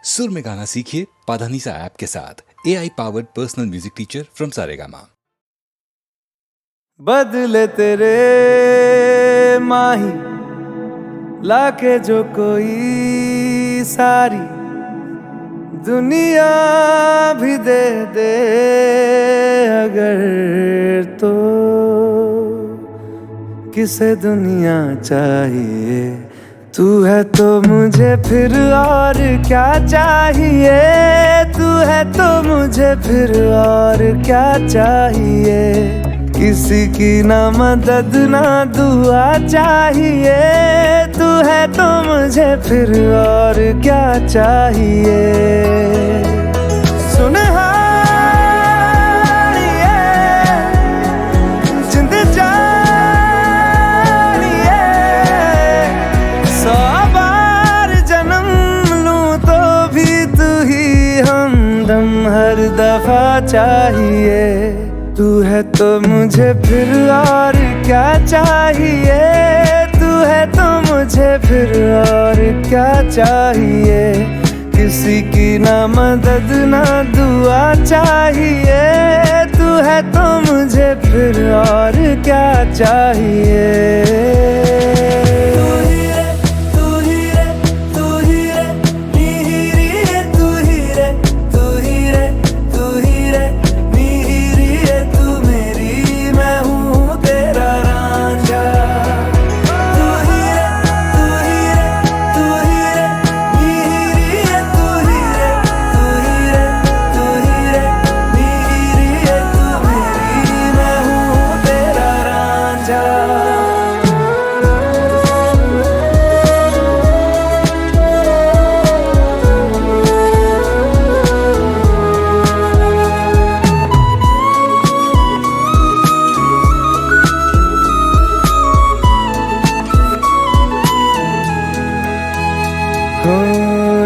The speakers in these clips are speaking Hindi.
सुर में गाना सीखिए पाधानीसा ऐप के साथ। AI powered personal music teacher from Saregama. बदले तेरे माही लाके जो कोई सारी दुनिया भी दे दे अगर, तो किसे दुनिया चाहिए। तू है तो मुझे फिर और क्या चाहिए, तू है तो मुझे फिर और क्या चाहिए। किसी की ना मदद ना दुआ चाहिए, तू है तो मुझे फिर और क्या चाहिए। सुन हर दफा चाहिए, तू है तो मुझे फिर और क्या चाहिए, तू है तो मुझे फिर और क्या चाहिए। किसी की ना मदद ना दुआ चाहिए, तू है तो मुझे फिर और क्या चाहिए।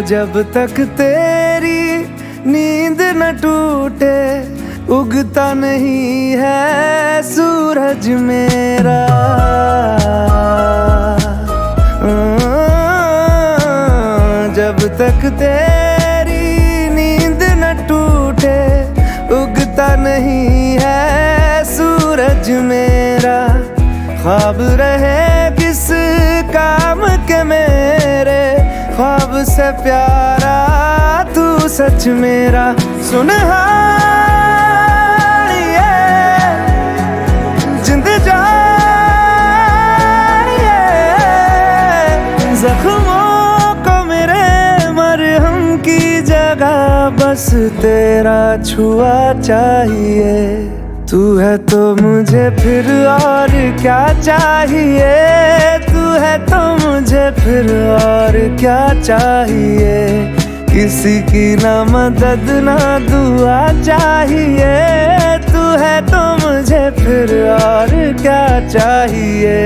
जब तक तेरी नींद न टूटे, उगता नहीं है सूरज मेरा। जब तक तेरी नींद न टूटे, उगता नहीं है सूरज मेरा। ख्वाब रहे किस काम के मेरे, ख्वाब से प्यारा तू सच मेरा। सुन जिंद जानिए, जख्मों को मेरे मरहम की जगह बस तेरा छुआ चाहिए। तू है तो मुझे फिर और क्या चाहिए, तू है तो मुझे फिर और क्या चाहिए। किसी की ना मदद ना दुआ चाहिए, तू है तो मुझे फिर और क्या चाहिए।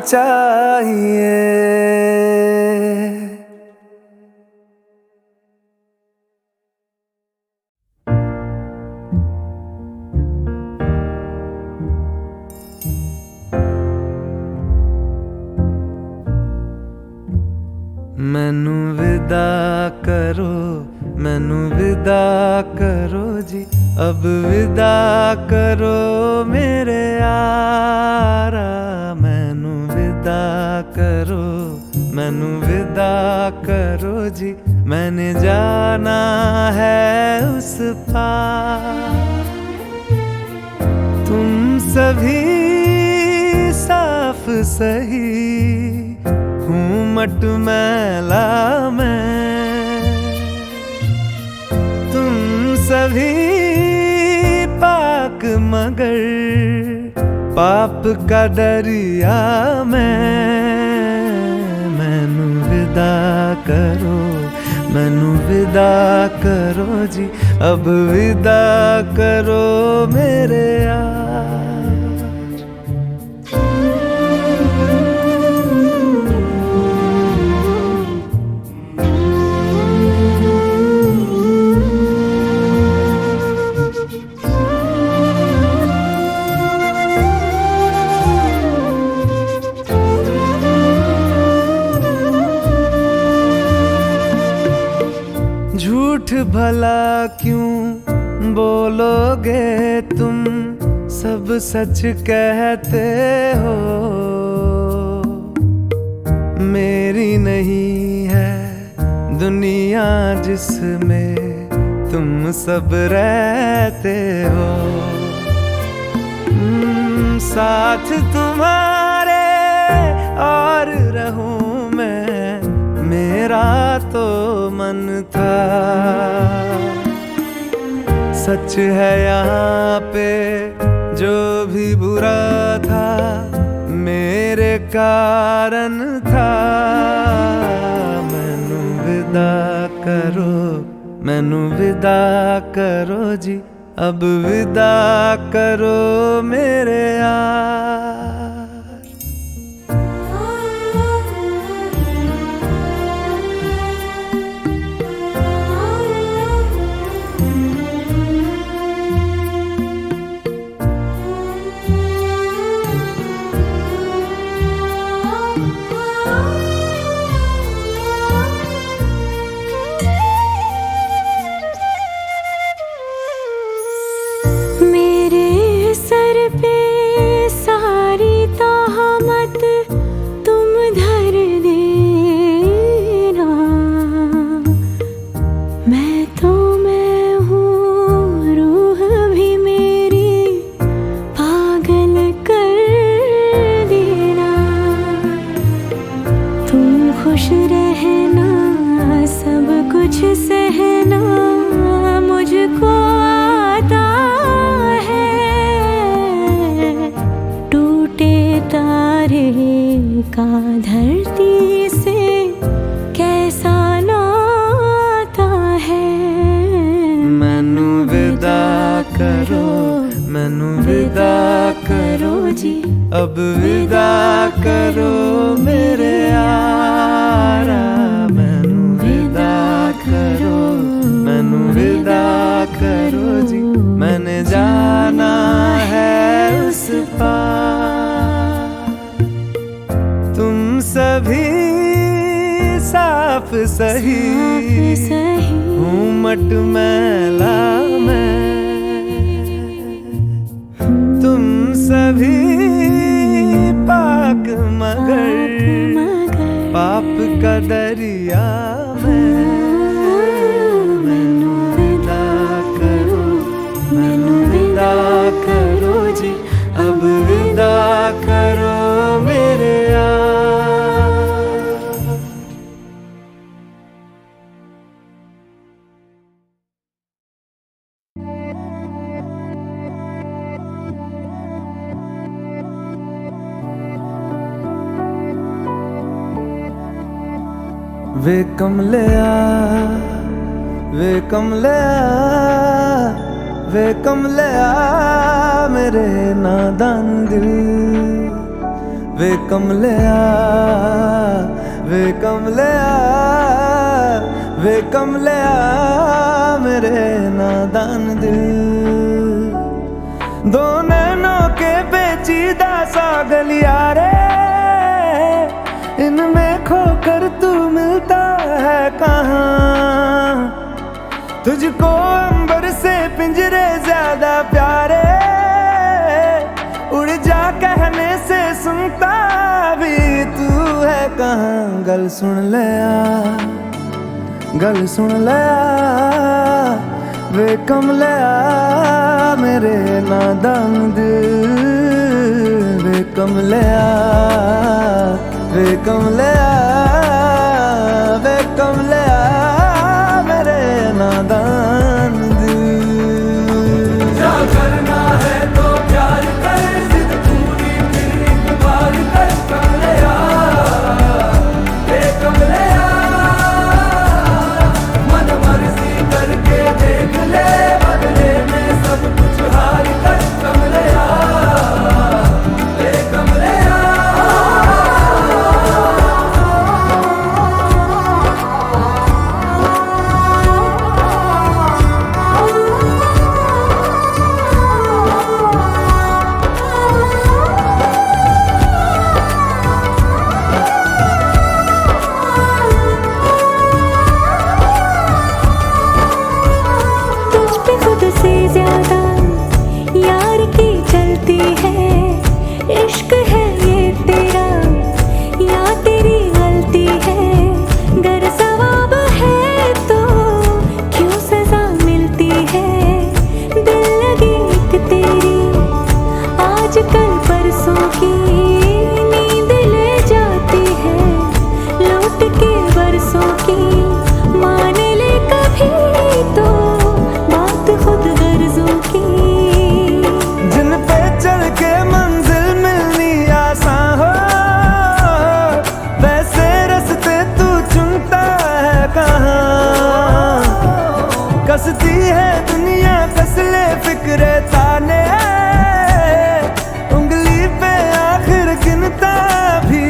चाहिए। मैनू विदा करो, मैनू विदा करो जी, अब विदा करो मेरे यारा। मैनू विदा करो, मैनू विदा करो जी, मैंने जाना है उस पार। तुम सभी साफ सही हूँ मटमैला मैं, तुम सभी पाक मगर पाप का दरिया मैनू विदा करो, मैनू विदा करो जी, अब विदा करो मेरे यार। झूठ भला क्यों बोलोगे तुम, सब सच कहते हो। मेरी नहीं है दुनिया जिसमें तुम सब रहते हो। साथ तुम्हारे और रहूं मैं, मेरा तो मन था। सच है यहाँ पे जो भी बुरा था मेरे कारण था। मैनू विदा करो, मैनू विदा करो जी, अब विदा करो मेरे यार। का धरती से कैसा नाता है। मैनू विदा करो, मैनू विदा करो जी, अब विदा करो मेरे यारा। मैनू विदा करो, मैनू विदा करो जी, मैंने जाना है उस पार। तुम सभी साफ सही हूँ मटमैला मैं, तुम सभी पाक मगर पाप का दरिया मैनू विदा करो, मैनू विदा करो जी, अब विदा करो मेरे यार। वे कमलिया, वे कमलिया, वे कमलिया मेरे नादान दिल। वे कमलिया, वे कमलिया, वे कमलिया मेरे नादान दिल। दो नैनों के पेचीदा सा गलियारे, इनमें खोकर तू मिलता है कहाँ। तुझको अंबर से पिंजरे ज्यादा प्यारे, उड़ जा कहने से सुनता भी तू है कहाँ। गल सुन ले आ, गल सुन लिया वे कमलिया मेरे नादान दिल वे कमलिया वे कमलिया वे कमलिया मेरे नादान दिल। क्या करना है तो प्यार कर जिद पूरी फिर एक बार कर कमलिया वे कमलिया मन मर्जी करके देख ले बदले में सब कुछ हार कर कमलिया वे कमलिया। तुझ पे खुद से ज्यादा यार की चलती है, इश्क है ये तेरा या तेरी गलती है। गर सवाब है तो क्यों सजा मिलती है, दिल लगी एक तेरी आज कल परसों की नींद ले जाती है, लौट के बरसों की मान ले कभी तो बात खुद गर्जों की। जिन पे चल के मंजिल मिलनी आसान हो वैसे रास्ते तू चुनता है कहाँ। कसती है दुनिया कसले फिक्रे ताने, उंगली पे आखिर गिनता भी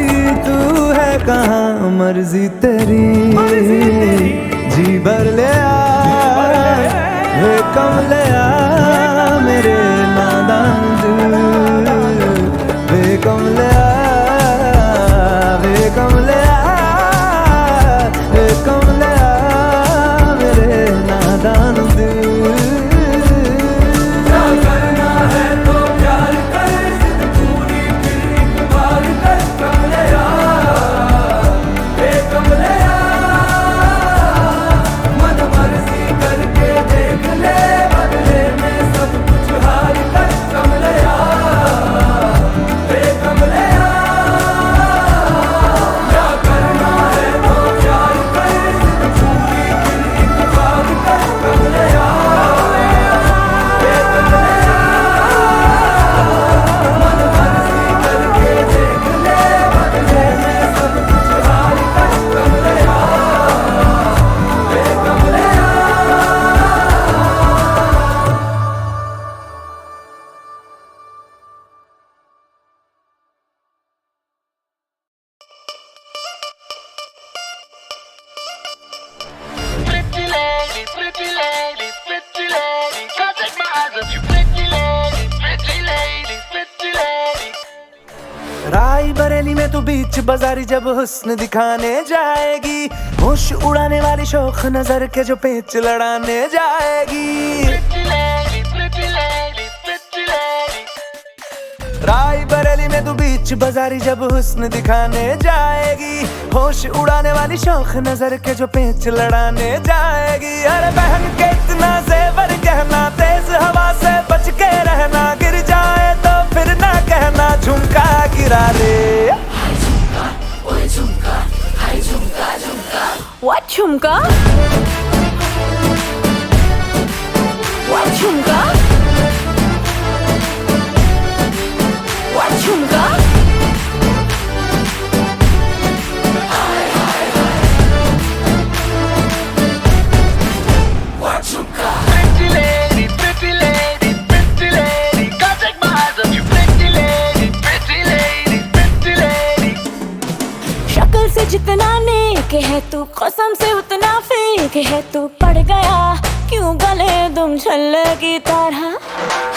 तू है कहाँ। मर्जी तेरी जी भर ले आ वे कमलिया मेरे नादान दिल वे कमलिया वे कमलिया वे कमलिया मेरे नादान दिल। क्या करना है तो प्यार कर जिद पूरी फिर एक बार कर कमलिया वे कमलिया मन मर्जी करके देख ले बदले में सब कुछ हार कर कमलिया वे कमलिया। क्या करना है तो प्यार कर जिद पूरी फिर एक बार कर कमलिया वे कमलिया मन मर्जी करके देख ले बदले में सब कुछ हार कर कमलिया वे कमलिया। Pretty lady, pretty lady, pretty lady, can't take my eyes off you. Pretty lady, pretty lady, pretty lady. राई बरेली में तू बीच बाजारी जब हुस्न दिखाने जाएगी, होश उड़ाने वाली शौक नजर के जो पेच लड़ाने जाएगी। Pretty lady, pretty lady, pretty lady. राई बरेली में तू बीच बाजारी जब हुस्न दिखाने जाएगी, होश उड़ाने वाली शौक नजर के जो पेच लड़ाने जाएगी। अरे बहन के इतना जेवर गहना तेज हवा से बच के रहना, गिर जाए तो फिर ना कहना झुमका गिरा ले। What झुमका? What झुमका? What झुमका? Pretty lady, pretty lady, pretty lady, can't take my eyes off you. Pretty lady, pretty lady, pretty lady. शक्ल से जितना नेक है तू कसम से उतना फेक है तू, पड़ गया क्यों गले तुम छल्ले की तरह।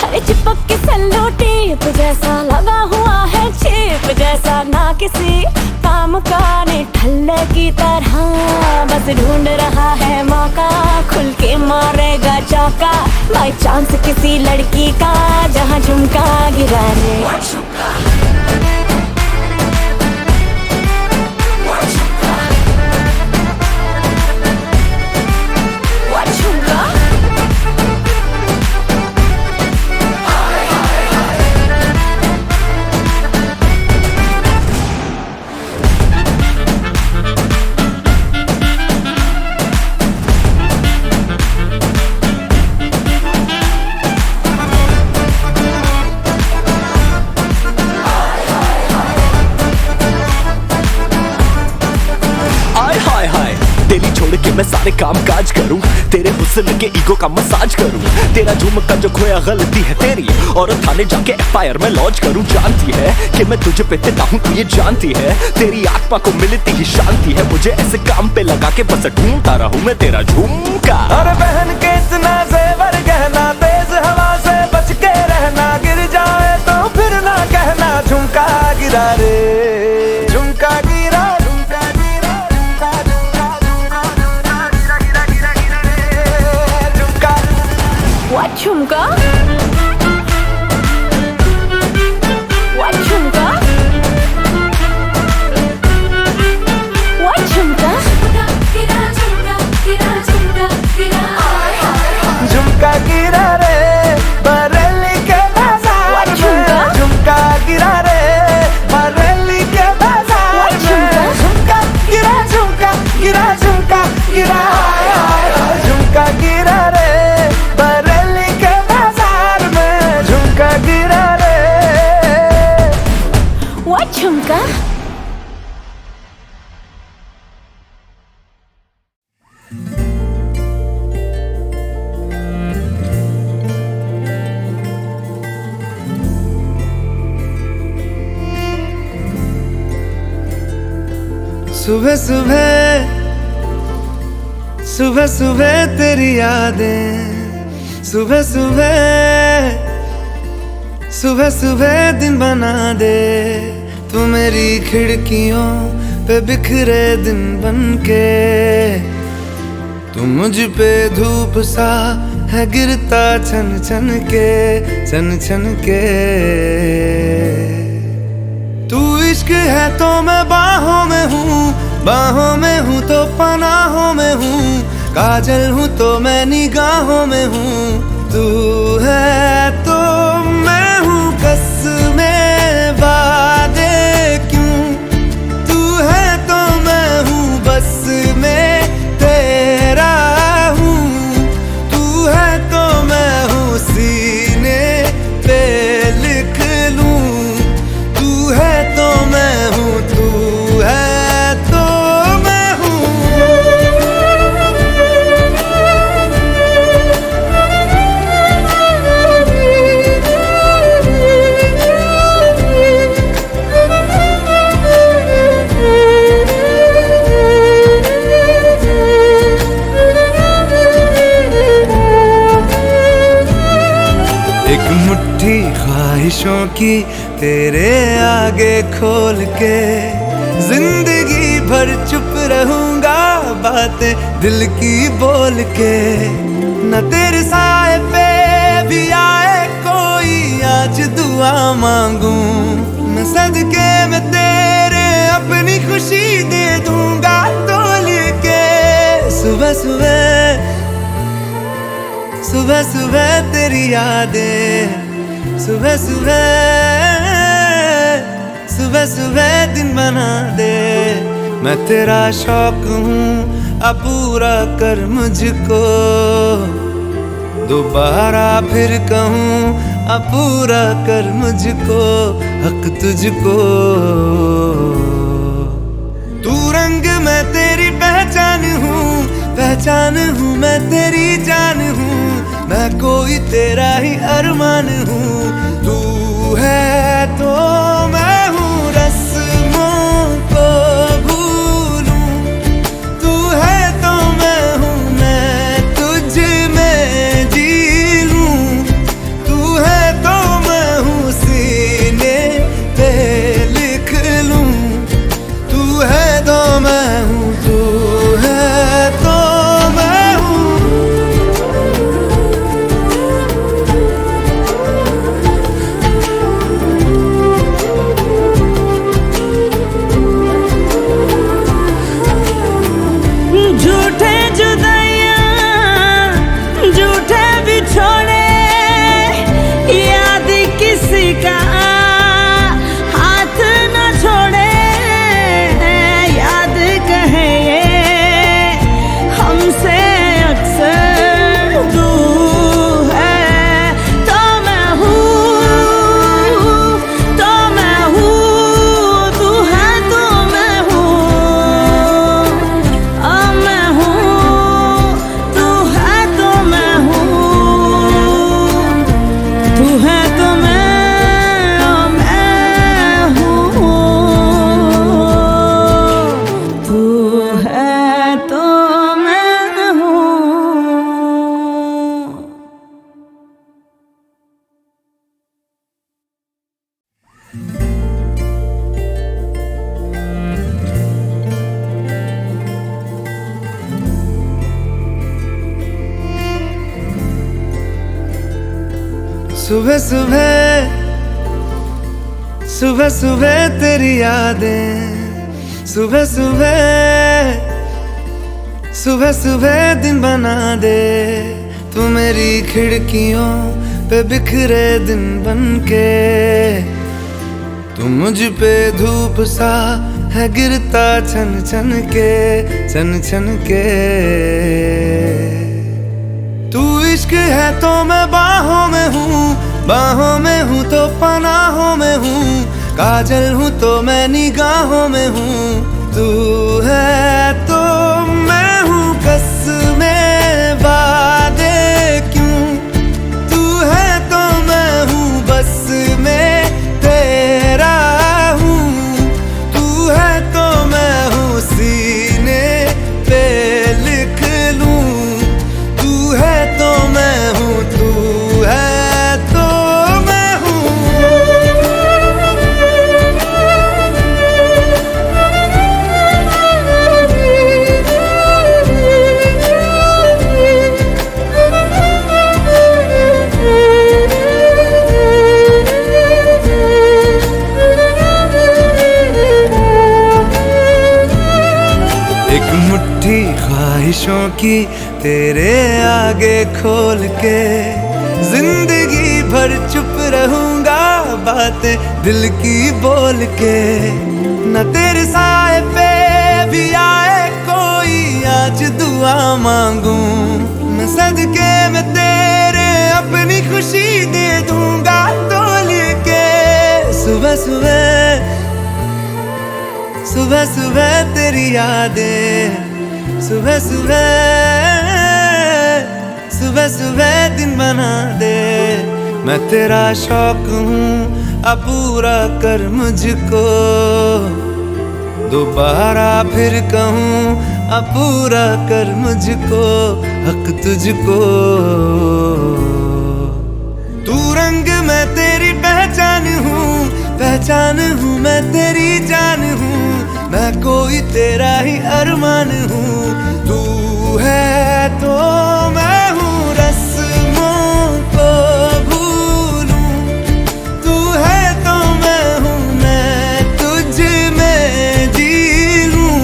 हरे चिपक के सल्लो टेप जैसा लगा हुआ है चेप जैसा, ना किसी काम का ने ठल्ले की तरह। बस ढूंढ रहा है मौका खुल के मारेगा चौका, बाई चांस किसी लड़की का जहाँ झुमका गिरा ले। सारे काम काज करूं, तेरे हुस्न के ईगो का मसाज करूं। तेरा झुमका जो खोया गलती है तेरी, और थाने जाके एफआईआर में लॉन्च करूं। जानती है कि मैं तुझे पे तेरा हूं, तू ये जानती है। तेरी आत्मा को मिलती ही शांति है, मुझे ऐसे काम पे लगा के बस ढूंढता रहूं मैं तेरा झुमका। और बहन के इतना जेवर गहना, तेज हवा से बच के रहना। गिर जाए तो फिर ना कहना झुमका गिरा रे, झुमका गिरा, झुमका गिरा, झुमका झुमका झुमका गिरा गिरा गिरा गिरा रे, झुमका। What झुमका? What झुमका? What झुमका? झुमका गिरा रे बरेली के बाजार में, झुमका गिरा रे बरेली के बाजार में। झुमका गिरा, झुमका गिरा, झुमका गिरा, झुमका गिरा रे बरेली के बाजार में। झुमका गिरा रे। What झुमका? सुबह सुबह, सुबह सुबह तेरी यादें, सुबह सुबह, सुबह सुबह दिन बना दे। तू मेरी खिड़कियों पे बिखरे दिन बनके, तू मुझ पे धूप सा है गिरता छन छन के, छन छन के। तू इश्क है तो मैं बाहों में हूँ, बाहों में हूँ तो पनाहों में हूँ। काजल हूँ तो मैं निगाहों में हूँ। तू है तो मैं हूँ कसमें वादे क्यों, तू है तो मैं हूँ बस में तेरा हूँ। तू है तो मैं हूँ सीने पे लिख लूँ, तू है तो मैं हूँ, तू है तो मैं हूँ। एक मुट्ठी ख्वाहिशों की तेरे आगे खोल के, जिंदगी भर चुप रहूंगा बातें दिल की बोल के। न तेरे साए पे भी आए कोई आज दुआ मांगू, मैं सदके में तेरे अपनी खुशी दे दूंगा तोल के। सुबह सुबह, सुबह सुबह तेरी यादें, सुबह सुबह, सुबह सुबह दिन बना दे। मैं तेरा शौक हूँ अब पूरा कर मुझको, दोबारा फिर कहूँ अब पूरा कर मुझको, हक तुझको। तू रंग मैं तेरी पहचान हूँ, पहचान हूँ मैं तेरी जान हूँ। मैं कोई तेरा ही अरमान हूँ। तू है तो मैं हूँ रस्मों को भूलूं, तू है तो मैं हूँ मैं तुझ में जी लूं। तू है तो मैं हूँ सीने पे लिख लूं, तू है तो मैं हूँ, तू है तो मैं हूँ। सुबह सुबह सुबह सुबह तेरी यादें, सुबह सुबह सुबह सुबह दिन बना दे। तू मेरी खिड़कियों पे बिखरे दिन बनके, तू मुझ पे धूप सा है गिरता छन छन के, छन छन के। तू इश्क है तो मैं बाहों में हूँ, बाहों में हूँ तो पनाहों में हूँ, काजल हूँ तो मैं निगाहों में हूँ। तू है तो मैं हूँ कसमें वादे क्यों, तू है तो मैं हूँ बस में तेरा हूँ, तू है तो मैं हूँ सीने पे लिख लूँ, तू है तो मैं हूँ, तू है तो मैं हूँ। एक मुट्ठी ख्वाहिशों की तेरे आगे खोल के, जिंदगी भर चुप रहूंगा बातें दिल की बोल के। न तेरे साए पे भी आए कोई आज दुआ मांगू, मैं सदके में तेरे अपनी खुशी दे दूंगा तोल के। सुबह सुबह सुबह सुबह तेरी यादें, सुबह सुबह सुबह सुबह दिन बना दे। मैं तेरा शौक हूँ अब पूरा कर मुझको, दोबारा फिर कहूँ अब पूरा कर मुझको, हक तुझको। तू रंग मैं तेरी पहचान हूँ, पहचान हूँ मैं तेरी जान हूँ, मैं कोई तेरा ही अरमान हूँ। तू है तो मैं हूँ रस्मों को भूलूं, तू है तो मैं हूँ मैं तुझ में जी लूं,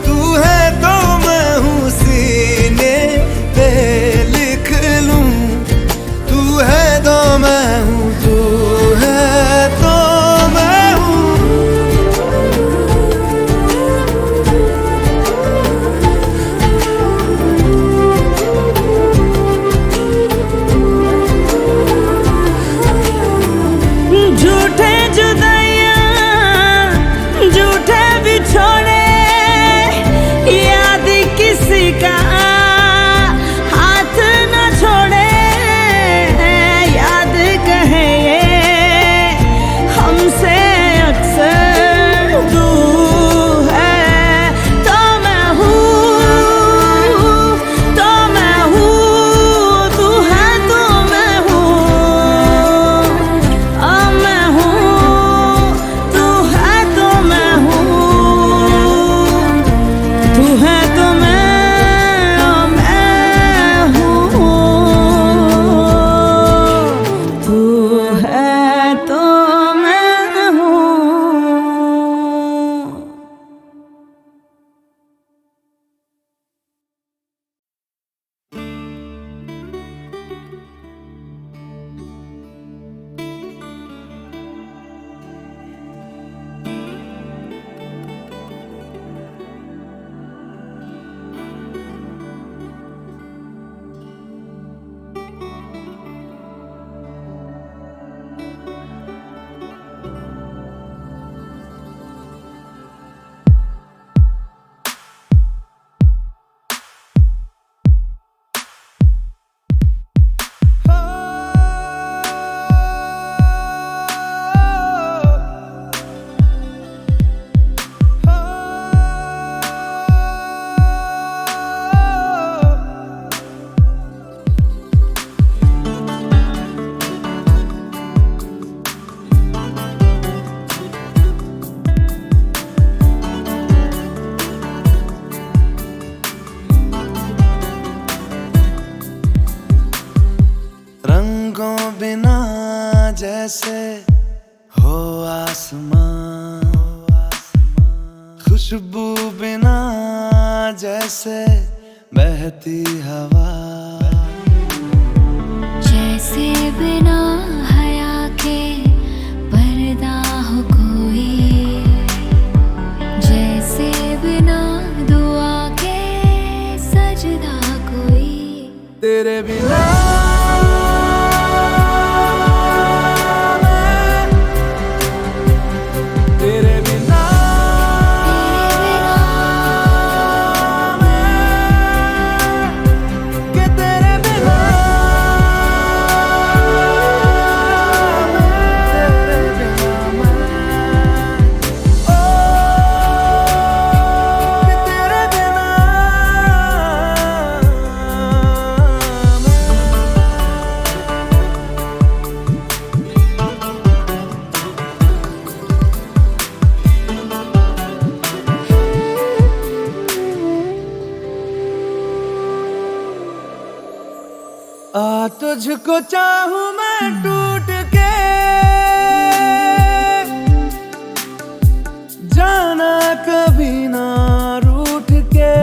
तू है तो मैं हूँ सीने पे लिख लूं, तू है तो मैं हूँ, तू है तो मैं हूँ। जैसे हो आसमां, खुशबू बिना जैसे बहती हवा, जैसे बिना हया के पर्दा हो कोई, जैसे बिना दुआ के सजदा कोई। तेरे बिना तुझको चाहूं मैं टूट के, जाना कभी ना रूठ के,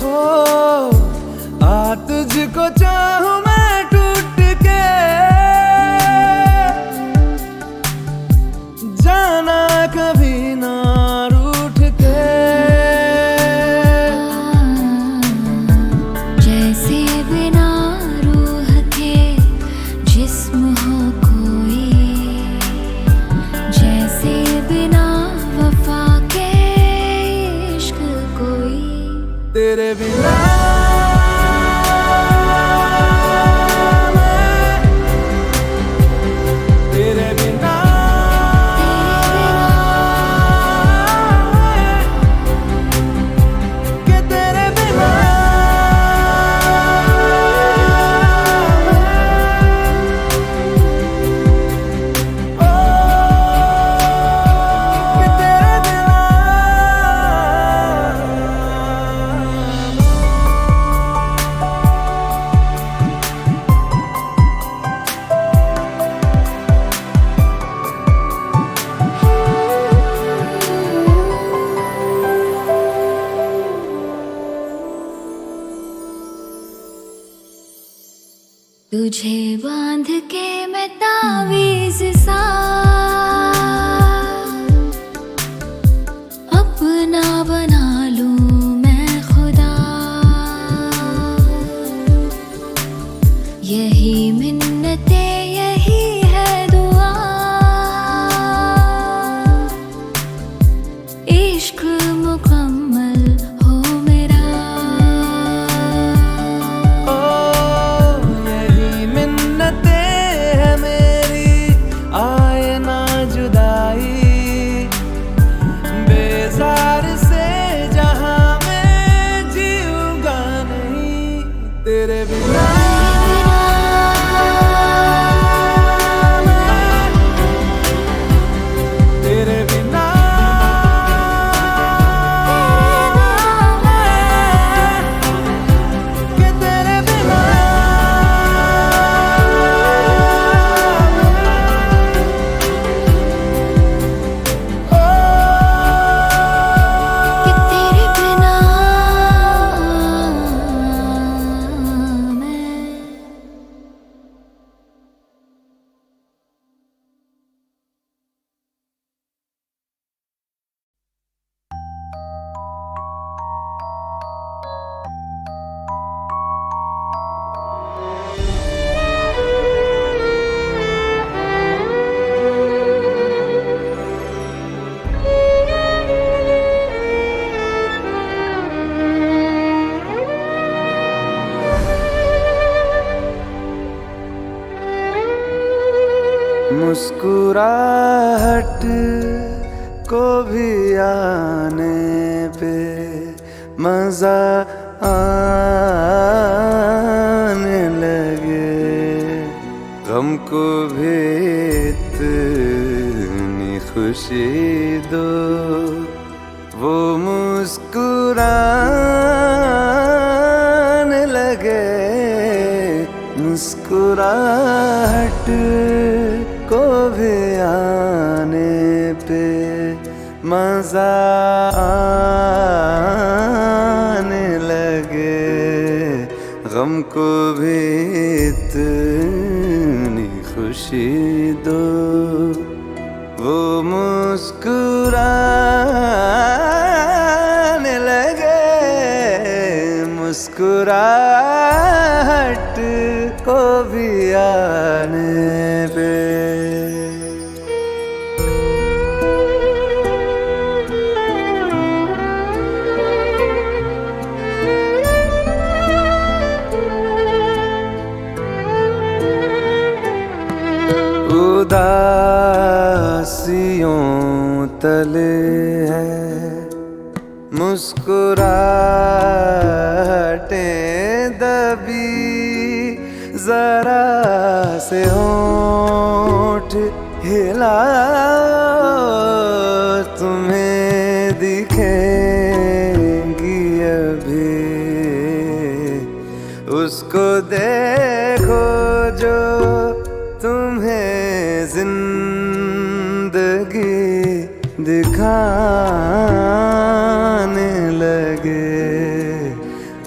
हो तुझको चाहूं मैं टूट के, जाना कभी ना रूठ के। जैसे बिना रूह के जिस्म हो कोई, जैसे बिना वफा के इश्क कोई। तेरे बिना तुझे बांध के मैं तावीज़ सा अपना बना लूं मैं खुदा, यही मिन्नते यही है दुआ, इश्क मुकम्मल हो मेरा। तेरे बिना मुस्कुराहट को भी आने पे मजा आने लगे, गम को भी इतनी खुशी दो वो मुस्कुराने लगे। मुस्कुराहट को भी आने पे मजा आने लगे, गम को भी इतनी खुशी दो, वो मुस्कुराने लगे, मुस्कुराहट को भी आने पे। उदासियों तले है मुस्कुराहटें दबी, जरा से होंठ हिलाओ, तुम्हें दिखेंगी अभी, उसको देखो जो तुम्हें जिंदगी दिखाने लगे,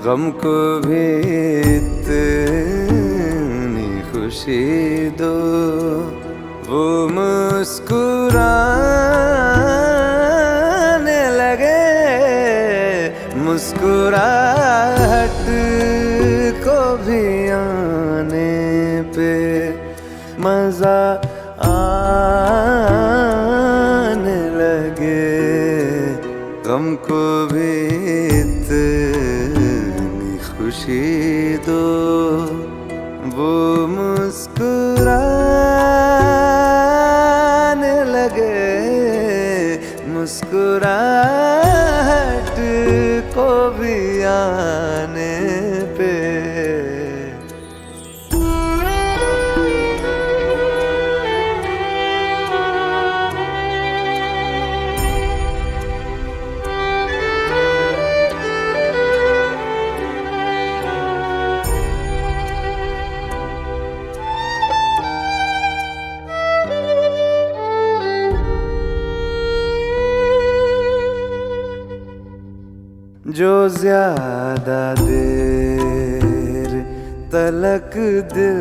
गम को भी इतनी खुशी दो, वो मुस्कुराने लगे, मुस्कुराहट को भी आने पे मजा आने लगे, गम को भी इतनी खुशी दो, वो मुस्कुराने लगे, मुस्कुराहट को भी आने पे। जो ज्यादा देर तलक दिल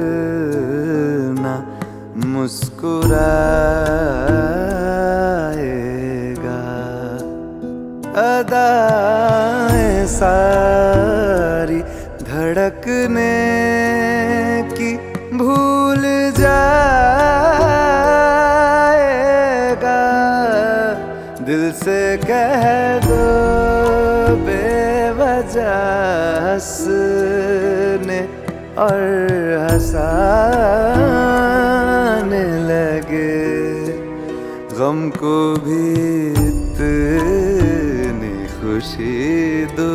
ना मुस्कुराएगा, अदाएं सारी धड़कने की भूल जाएगा, दिल से कह दो बेवजह हंसने और हंसाने लगे, गम को भी इतनी खुशी दो,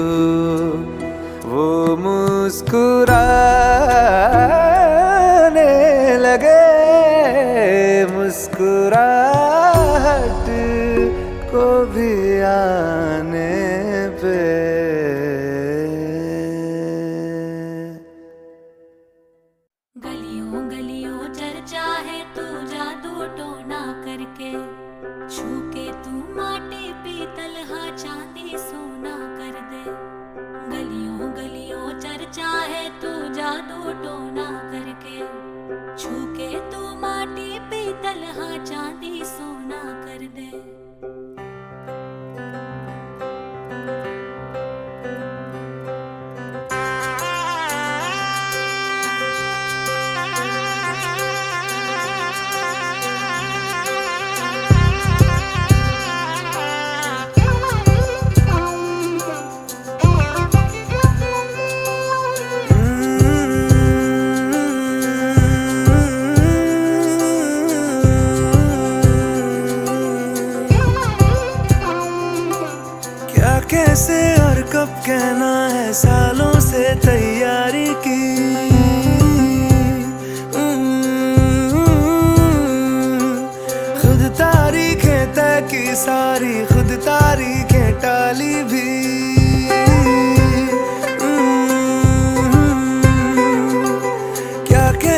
वो मुस्कुराने लगे, मुस्कुराहट को भी आने पे। गलियों गलियों चर्चा है तू जादू टोना करके, छू के तू माटी पीतल हा चांदी सोना कर दे। गलियों गलियों चर्चा है तू जादू टोना करके, छू के तू माटी पीतल हा चांदी सोना कर दे।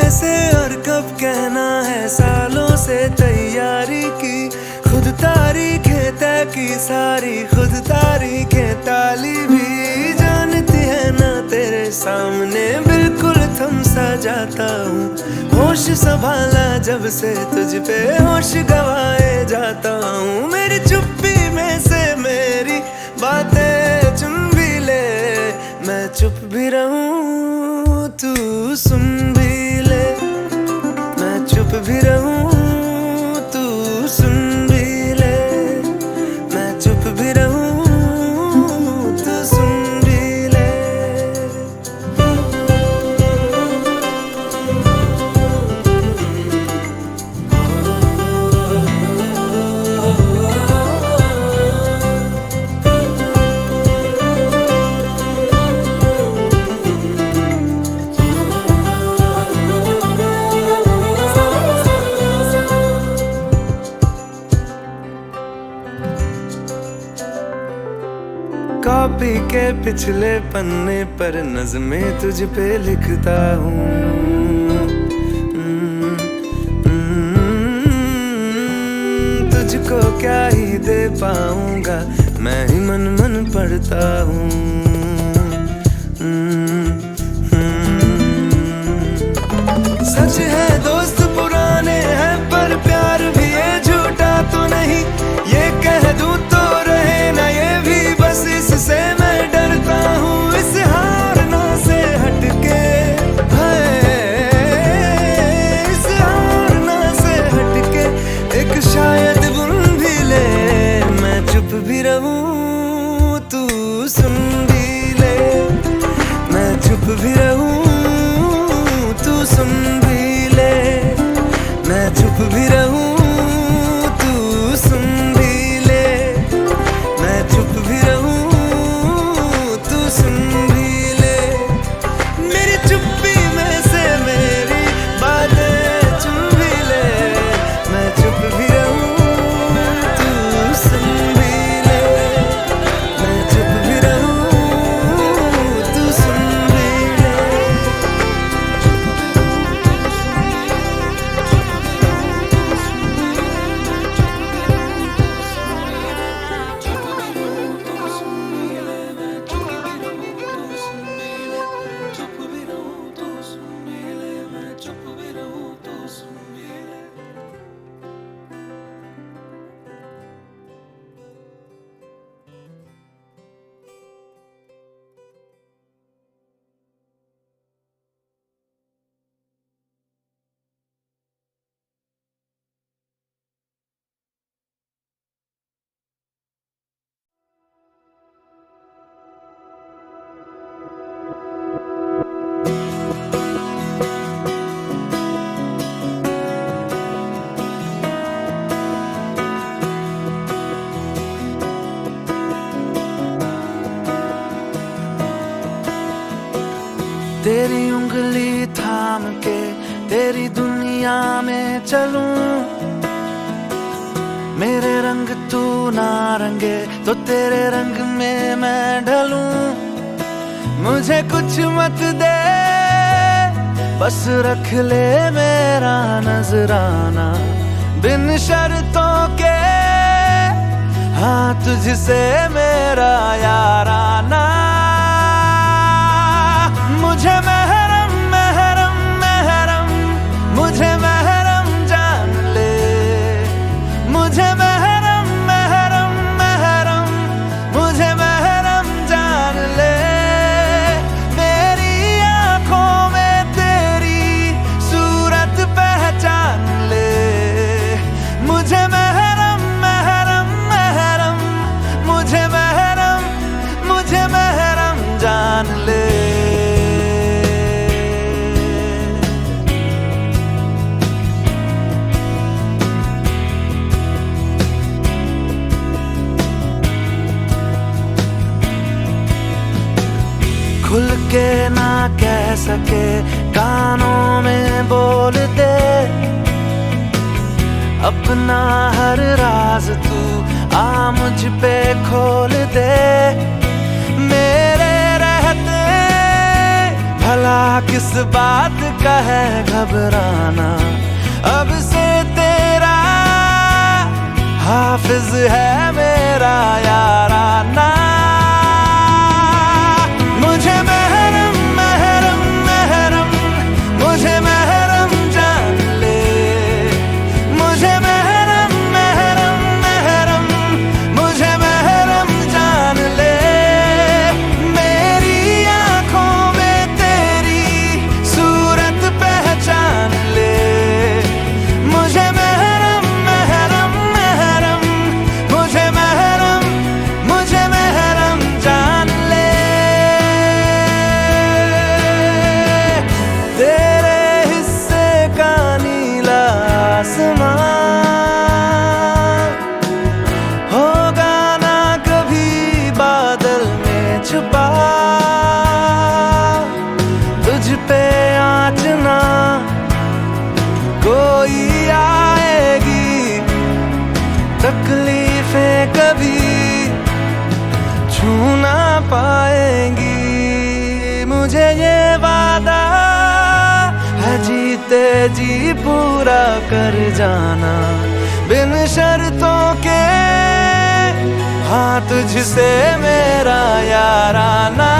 कैसे और कब कहना है, सालों से तैयारी की, खुद तारीखें तय की सारी, खुद तारीखें ताली भी। जानती है ना तेरे सामने बिल्कुल थम सा जाता हूँ, होश संभाला जब से तुझ पे होश गवाए जाता हूँ। मेरी चुप्पी में से मेरी बातें चुन भी ले, मैं चुप भी रहूं तू सुन भी ले, मैं चुप भी रहूं तू सुन भी ले, मैं चुप भी रहूं तू सुन भी ले। कॉपी के पिछले पन्ने पर नज़में तुझ पे लिखता हूँ। तुझको क्या ही दे पाऊंगा, मैं ही मन मन पढ़ता हूँ। सच है दोस्त पुराने हैं, पर प्यार भी ये झूठा तो नहीं, ये कह दूं तो रहे ना ये भी, बस इससे मैं डरता हूँ। इस हारना से हटके इस हारना से हटके एक शायद बुन भी ले, मैं चुप भी रहूं तू सुन भी ले, मैं चुप भी रहूं तू सुन भी ले, मैं चुप भी रहूं तू सुन भी ले, मैं चुप भी रहूं तू सुन भी ले। मेरी चुप्पी में से मेरी बातें चुन भी ले, मैं चुप भी रहूं तू सुन भी ले, मैं चुप भी रहूं तू सुन भी ले। तेरी उंगली थाम के तेरी दुनिया में चलूं, मेरे रंग तू ना रंगे तो तेरे रंग में मैं ढलूं। मुझे कुछ मत दे, बस रख ले मेरा नजराना, बिन शर्तों के हाँ तुझसे मेरा याराना। मुझे महरम महरम महरम, मुझे महरम जान ले, मुझे महरम महरम महरम, मुझे महरम जान ले। मेरी आँखों में तेरी सूरत पहचान ले, मुझे महरम महरम महरम, मुझे महरम जान ले। खुल के ना कह सके कानों में बोल दे, अपना हर राज तू आ मुझ पे खोल दे। मेरे रहते भला किस बात का है घबराना, अब से तेरा हाफिज है मेरा याराना। मुझे महरम महरम महरम, मुझे महरम जान ले, मुझे महरम महरम महरम, मुझे महरम जान ले। मेरी आंखों में तेरी सूरत पहचान ले, मुझे महरम महरम महरम, मुझे महरम जान ले। तेरे हिस्से का नीला आसमां होगा ना कभी बादल में छुपा, तुझ पे आँच ना कोई आएगी, तकलीफें कभी छू ना पाएंगी। मुझे ये वादा है जीते जी पूरा कर जाना, बिन शर्तों के हाँ तुझसे मेरा याराना।